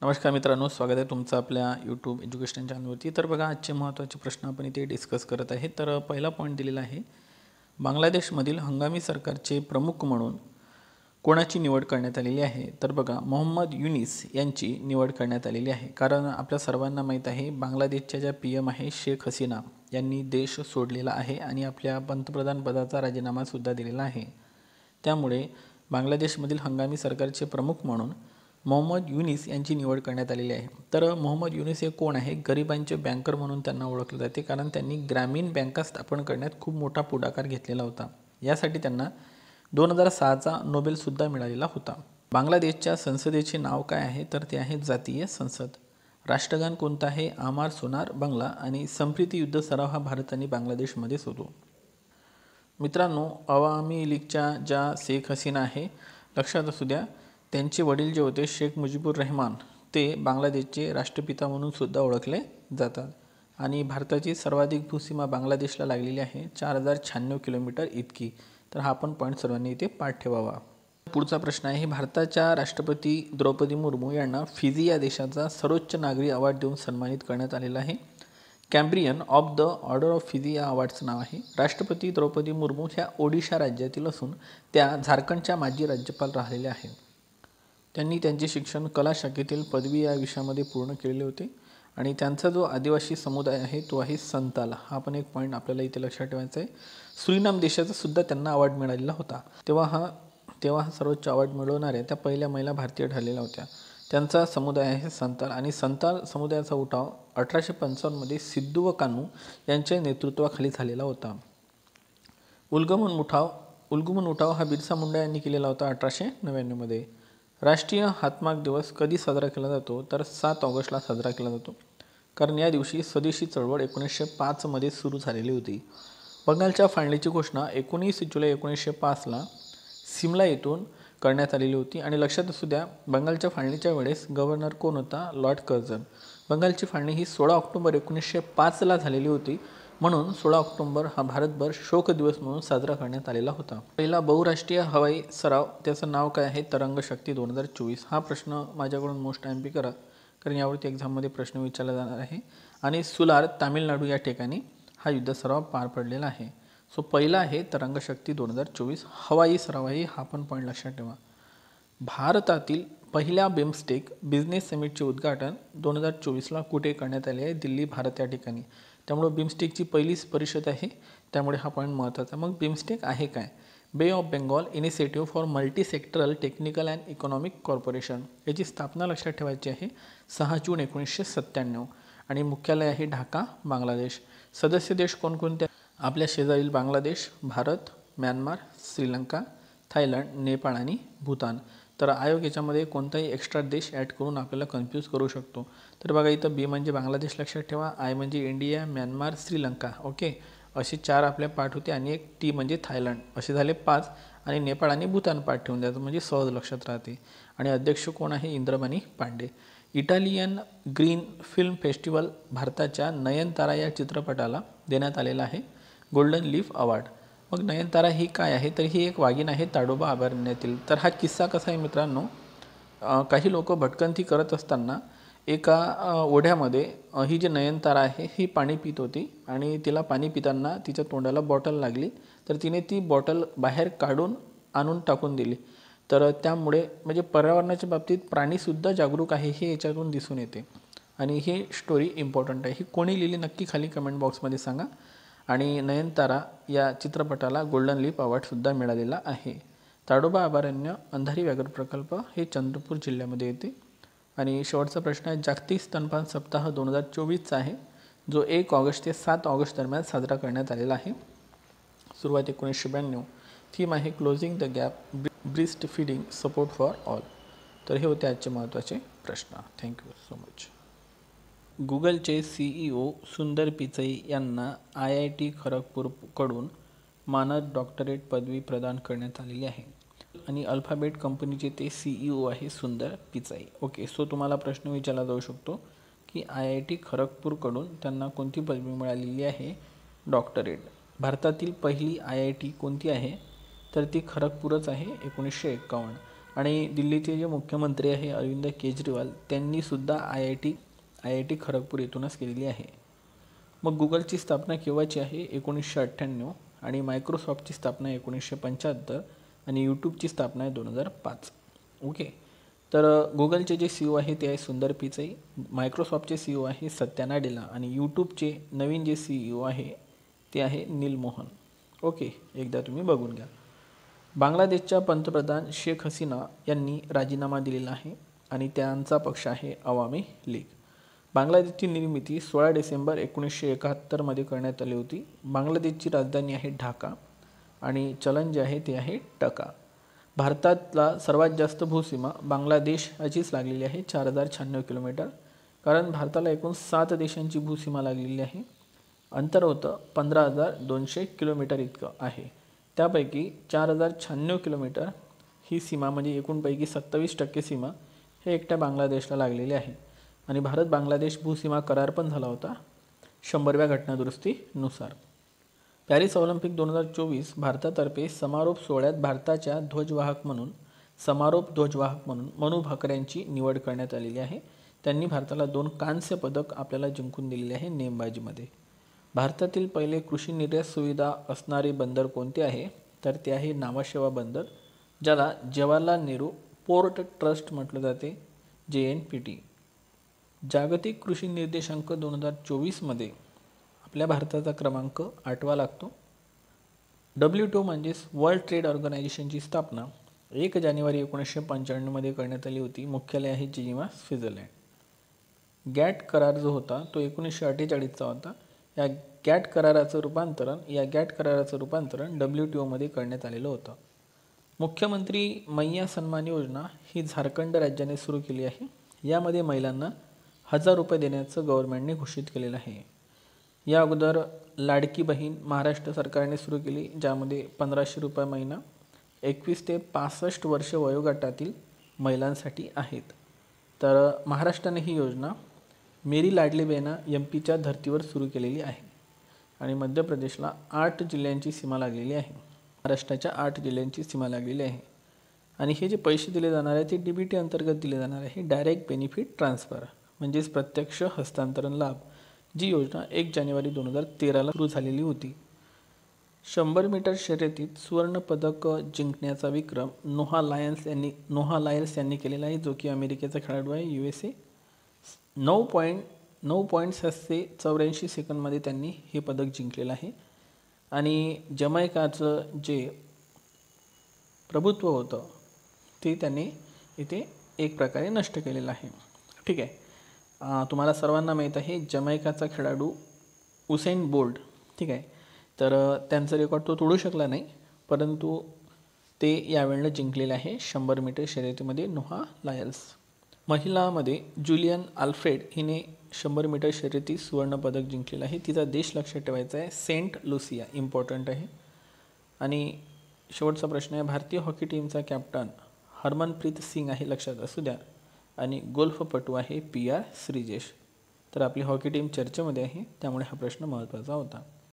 नमस्कार मित्रांनो, स्वागत आहे तुमचं आपल्या यूट्यूब एज्युकेशन चॅनलवरती। तर बघा, आजचे महत्त्वाचे प्रश्न आपण इथे डिस्कस करत आहे। तर पहिला पॉईंट दिलेला आहे, बांगलादेशमधील हंगामी सरकारचे प्रमुख म्हणून कोणाची निवड करण्यात आलेली आहे। तर बघा, मोहम्मद युनिस यांची निवड करण्यात आलेली आहे। कारण आपल्या सर्वांना माहीत आहे, बांगलादेशच्या ज्या PM आहे शेख हसीना यांनी देश सोडलेला आहे आणि आपल्या पंतप्रधान पदाचा राजीनामा सुद्धा दिलेला आहे। त्यामुळे बांगलादेशमधील हंगामी सरकारचे प्रमुख म्हणून मोहम्मद युनिस यांची निवड करण्यात आलेली आहे। तर मोहम्मद युनिस हे कोण आहे? गरिबांचे बँकर म्हणून त्यांना ओळखले जाते, कारण त्यांनी ग्रामीण बँका स्थापन करण्यात खूप मोठा पुढाकार घेतलेला होता। यासाठी त्यांना 2006चा नोबेलसुद्धा मिळालेला होता। बांगलादेशच्या संसदेचे नाव काय आहे? तर ते आहे जातीय संसद। राष्ट्रगान कोणता आहे? आमार सोनार बांगला। आणि संप्रीती युद्ध सराव हा भारत आणि बांगलादेशमध्येच होतो। मित्रांनो, अवामी लीगच्या ज्या शेख हसीना आहे, लक्षात असू द्या, त्यांचे वडील जे होते शेख मुजीबुर रहमान, ते बांगलादेशचे राष्ट्रपिता म्हणून सुद्धा ओळखले जातात। आणि भारताची सर्वाधिक भूसीमा बांगलादेशला लागलेली आहे, 4096 किलोमीटर इतकी। तर हा पण पॉईंट सर्वांनी इथे पाठ ठेवावा। पुढचा प्रश्न आहे, भारताच्या राष्ट्रपती द्रौपदी मुर्मू यांना फिजी या देशाचा सर्वोच्च नागरी अवॉर्ड देऊन सन्मानित करण्यात आलेला आहे। Companion of the Order of Fiji या अवॉर्डचं नाव आहे। राष्ट्रपती द्रौपदी मुर्मू ह्या ओडिशा राज्यातील असून त्या झारखंडच्या माजी राज्यपाल राहिलेल्या आहेत। त्यांनी त्यांचे शिक्षण कला शाखेतील पदवी या विषयामध्ये पूर्ण केलेले होते। आणि त्यांचा जो आदिवासी समुदाय आहे तो आहे संताल। हा पण एक पॉईंट आपल्याला इथे लक्षात ठेवायचा आहे। सुरिनाम देशाचा सुद्धा त्यांना अवॉर्ड मिळालेला होता। तेव्हा हा सर्वोच्च अवॉर्ड मिळवणाऱ्या त्या पहिल्या महिला भारतीय ठरलेल्या होत्या। त्यांचा समुदाय आहे संताल, आणि संताल समुदायाचा उठाव 1855 मध्ये सिद्धू व कान्हू यांच्या नेतृत्वाखाली झालेला होता। उल्गुमन उठाव हा बिरसा मुंडा यांनी केलेला होता 1899 मध्ये। राष्ट्रीय हातमाग दिवस कधी साजरा केला जातो? तर 7 ऑगस्टला साजरा केला जातो, कारण या दिवशी स्वदेशी चळवळ 1905 मध्ये सुरू झालेली होती। बंगालच्या फाळणीची घोषणा 19 जुलै 1905ला सिमला येथून करण्यात आलेली होती। आणि लक्षात असू द्या, बंगालच्या फाळणीच्या वेळेस गव्हर्नर कोण होता? Lord Curzon. बंगालची फाळणी ही 16 ऑक्टोबर 1905ला झालेली होती, म्हणून 16 ऑक्टोबर हा भारतभर शोक दिवस म्हणून साजरा करण्यात आलेला होता। पहिला बहुराष्ट्रीय हवाई सराव, त्याचं नाव काय आहे? तरंग शक्ती 2024। हा प्रश्न माझ्याकडून मोस्ट MP करा, कारण यावरती एक्झाममध्ये प्रश्न विचारला जाणार आहे। आणि सुलार तामिळनाडू या ठिकाणी हा युद्ध सराव पार पडलेला आहे। सो पहिला आहे तरंग शक्ती 2024 हवाई सराव आहे। हा पण पॉईंट लक्षात ठेवा। भारतातील पहिल्या बिमस्टेक बिझनेस समिटचे उद्घाटन 2024ला कुठे करण्यात आले आहे? दिल्ली, भारत या ठिकाणी। त्यामुळे बिमस्टेकची पहिलीच परिषद आहे, त्यामुळे हा पॉईंट महत्त्वाचा। मग बिमस्टेक आहे काय? बे of Bengal initiative for multi sectoral technical and economic corporation, याची स्थापना लक्षात ठेवायची आहे 6 जून 1997। आणि मुख्यालय आहे ढाका, बांगलादेश। सदस्य देश कोणकोणते? आपल्या शेजारील बांगलादेश, भारत, म्यानमार, श्रीलंका, थायलंड, नेपाळ आणि भूतान। तर आयोग याच्यामध्ये कोणताही एक्स्ट्रा देश ॲड करून आपल्याला कन्फ्यूज करू शकतो। तर बघा, इथं बी म्हणजे बांगलादेश लक्षात ठेवा, आय म्हणजे इंडिया, म्यानमार, श्रीलंका, ओके, असे 4 आपल्या पाठ होते, आणि एक टी म्हणजे थायलंड, असे झाले 5। आणि नेपाळ आणि भूतान पाठ ठेवून द्यायचं, म्हणजे सहज लक्षात राहते। आणि अध्यक्ष कोण आहे? Indramani Pande. Italian green film festival भारताच्या नयनतारा या चित्रपटाला देण्यात आलेला आहे गोल्डन लीफ अवॉर्ड। मग नयनतारा ही काय आहे? तर ही एक वाघीण आहे ताडोबा अभयारण्यातील। तर हा किस्सा कसा आहे मित्रांनो, काही लोक भटकंती करत असताना एका ओढ्यामध्ये ही जी नयनतारा आहे ही पाणी पित होती, आणि तिला पाणी पिताना तिच्या तोंडाला बॉटल लागली, तर तिने ती बॉटल बाहेर काढून आणून टाकून दिली। तर त्यामुळे म्हणजे पर्यावरणाच्या बाबतीत प्राणीसुद्धा जागरूक आहे हे याच्यातून दिसून येते। आणि ही स्टोरी इम्पॉर्टंट आहे। ही कोणी लिहिली नक्की खाली कमेंट बॉक्समध्ये सांगा। आणि नयनतारा या चित्रपटाला गोल्डन लीफ अवॉर्डसुद्धा मिळालेला आहे। ताडोबा अभयारण्य अंधारी व्याघ्र प्रकल्प हे चंद्रपूर जिल्ह्यामध्ये येते। आणि शेवटचा प्रश्न आहे, जागतिक स्तनपान सप्ताह 2024चा आहे, जो 1 ऑगस्ट ते 7 ऑगस्ट दरम्यान साजरा करण्यात आलेला आहे। सुरुवात 1992। थीम आहे closing the gap, breast feeding support for all. तर हे होते आजचे महत्त्वाचे प्रश्न। Thank you so much. गुगलचे CEO सुंदर पिचई यांना IIT खरगपूरकडून मानद डॉक्टरेट पदवी प्रदान करण्यात आलेली आहे। आणि अल्फाबेट कंपनीचे ते CEO आहे सुंदर पिचाई, ओके। सो तुम्हाला प्रश्न विचारला जाऊ शकतो की IIT खरगपूरकडून त्यांना कोणती पदवी मिळालेली आहे? डॉक्टरेट। भारतातील पहिली IIT कोणती आहे? तर ती खरगपूरच आहे, 1951। आणि दिल्लीचे जे मुख्यमंत्री आहे अरविंद केजरीवाल त्यांनीसुद्धा आय आय टी खरगपूर येथूनच केलेली आहे. मग गुगलची स्थापना केव्हाची आहे? 1998. आणि मायक्रोसॉफ्टची स्थापना 1975 आणि यूट्यूबची स्थापना आहे 2005. ओके. तर गुगलचे जे CEO आहे ते आहे सुंदर पिचाई, मायक्रोसॉफ्टचे CEO आहे सत्या नाडेला आणि यूट्यूबचे नवीन जे CEO आहे ते आहे नील मोहन. ओके, एकदा तुम्ही बघून घ्या. बांगलादेशच्या पंतप्रधान शेख हसीना यांनी राजीनामा दिलेला आहे आणि त्यांचा पक्ष आहे अवामी लीग. बांगलादेशची निर्मिती 16 डिसेंबर 1971 मध्ये करण्यात आली होती. बांगलादेशची राजधानी आहे ढाका आणि चलन जे आहे ते आहे टका. भारतातला सर्वात जास्त भूसीमा बांगलादेशाचीच लागलेली आहे 4096 किलोमीटर. कारण भारताला एकूण 7 देशांची भूसीमा लागलेली आहे. अंतर होतं 15,200 किलोमीटर इतकं आहे. त्यापैकी 4096 किलोमीटर ही सीमा म्हणजे एकूणपैकी 27% सीमा हे एकट्या बांगलादेशला लागलेली आहे. आणि भारत बांगलादेश भूसीमा करार पण झाला होता 100व्या घटनादुरुस्तीनुसार. पॅरिस ऑलिम्पिक 2024 भारतातर्फे समारोप सोहळ्यात भारताच्या ध्वजवाहक म्हणून मनु भाकर यांची निवड करण्यात आलेली आहे. त्यांनी भारताला 2 कांस्य पदक आपल्याला जिंकून दिलेले आहे नेमबाजीमध्ये. भारतातील पहिले कृषी निर्यात सुविधा असणारे बंदर कोणते आहे? तर ते आहे नावाशेवा बंदर, ज्याला जवाहरलाल नेहरू पोर्ट ट्रस्ट म्हटलं जाते, JNPT. जागतिक कृषी निर्देशांक 2024 मध्ये आपल्या भारताचा क्रमांक 8वा लागतो. WTO म्हणजेच वर्ल्ड ट्रेड ऑर्गनायझेशनची स्थापना 1 जानेवारी 1995 मध्ये करण्यात आली होती. मुख्यालय आहे जिनिव्हा, स्वित्झर्लंड. गॅट करार जो होता तो 1948चा होता. या गॅट कराराचं रूपांतरण WTO मध्ये करण्यात आलेलं होतं. मुख्यमंत्री मैया सन्मान योजना ही झारखंड राज्याने सुरू केली आहे. यामध्ये महिलांना 1000 रुपये देण्याचं गव्हर्नमेंटने घोषित केलेलं आहे. या अगोदर लाडकी बहीण महाराष्ट्र सरकारने सुरू केली, ज्यामध्ये 1500 रुपये महिना 21 ते 65 वर्ष वयोगटातील महिलांसाठी आहेत. तर महाराष्ट्राने ही योजना मेरी लाडली बहिणा MP च्या धर्तीवर सुरू केलेली आहे. आणि मध्य प्रदेशला 8 जिल्ह्यांची सीमा लागलेली आहे. महाराष्ट्राच्या 8 जिल्ह्यांची सीमा लागलेली आहे. आणि हे जे पैसे दिले जाणार आहे ते DBT अंतर्गत दिले जाणार आहे, डायरेक्ट बेनिफिट ट्रान्सफर म्हणजेच प्रत्यक्ष हस्तांतरण लाभ, जी योजना 1 जानेवारी 2013ला सुरू झालेली होती. 100 मीटर शर्यतीत सुवर्ण पदक जिंकण्याचा विक्रम नोहा लायल्स यांनी केलेला आहे, जो की अमेरिकेचा खेळाडू आहे, USA. 9.84 सेकंदमध्ये त्यांनी हे पदक जिंकलेलं आहे. आणि जमैकाचं जे प्रभुत्व होतं ते त्यांनी इथे एक प्रकारे नष्ट केलेलं आहे. ठीक आहे. तुम्हाला सर्वांना माहीत आहे जमैकाचा खेळाडू उसेन बोल्ट, ठीक आहे, तर त्यांचा रेकॉर्ड तो तोडू शकला नाही, परंतु ते यावेळेला जिंकलेले आहे 100 मीटर शर्यतीमध्ये नोहा लायल्स. महिलांमध्ये जुलियन आल्फ्रेड हिने 100 मीटर शर्यतीत सुवर्णपदक जिंकलेलं आहे. तिचा देश लक्षात ठेवायचा आहे सेंट लुसिया, इम्पॉर्टंट आहे. आणि शेवटचा प्रश्न आहे, भारतीय हॉकी टीमचा कॅप्टन हरमनप्रीत सिंग आहे, लक्षात असू द्या. आणि गोल्फपटू आहे PR श्रीजेश. तर आपली हॉकी टीम चर्चेमध्ये आहे, त्यामुळे हा प्रश्न महत्त्वाचा होता.